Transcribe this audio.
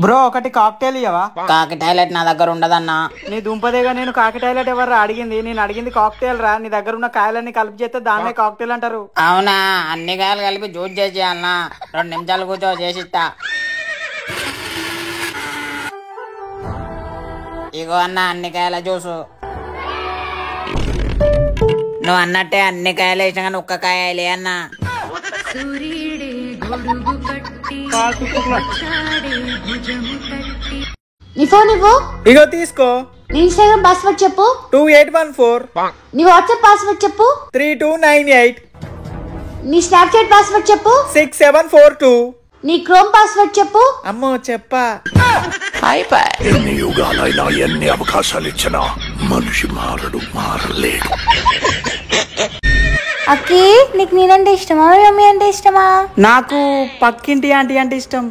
Bro ఒకటి cocktail ఇయ్యవా? కాకి toilet నా దగ్గర ఉండదన్నా. నీ దుంపదేగా నేను కాకి టాయిలెట్ ఎవరు అడిగింది? నేను అడిగింది కాక్టైల్ రా. నీ దగ్గర ఉన్న కాయలన్నీ కలిపి చేస్తే దాన్నే కాక్టైల్ అంటారు. అవునా, అన్ని కాయలు కలిపి జ్యూస్ చేసేయాలన్నా. 2 నిమిషాలు కూర్చో చేసిస్తా. ఇగో అన్న అన్ని కాయల జ్యూసు. నువ్వు అన్నట్టే అన్ని కాయలు వేసినా కానీ ఒక్క కాయ వేయలే అన్నా. నీ ఫోన్ ఇవ్వు. ఇగో తీసుకో. నీ ఇన్స్టాగ్రామ్ పాస్వర్డ్ చెప్పు. 2814. నీ వాట్సాప్ పాస్వర్డ్ చెప్పు. 3298. నీ స్నాప్చాట్ పాస్వర్డ్ చెప్పు. 6742. నీ క్రోమ్ పాస్వర్డ్ చెప్పు. అమ్మో చెప్పా. ఎన్ని యుగాలైనా ఎన్ని అవకాశాలు ఇచ్చినా మనిషి మారలేడు. అక్కి, నీకు నేనంటే ఇష్టమా, మమ్మీ అంటే ఇష్టమా? నాకు పక్కింటి ఆంటీ అంటే ఇష్టం.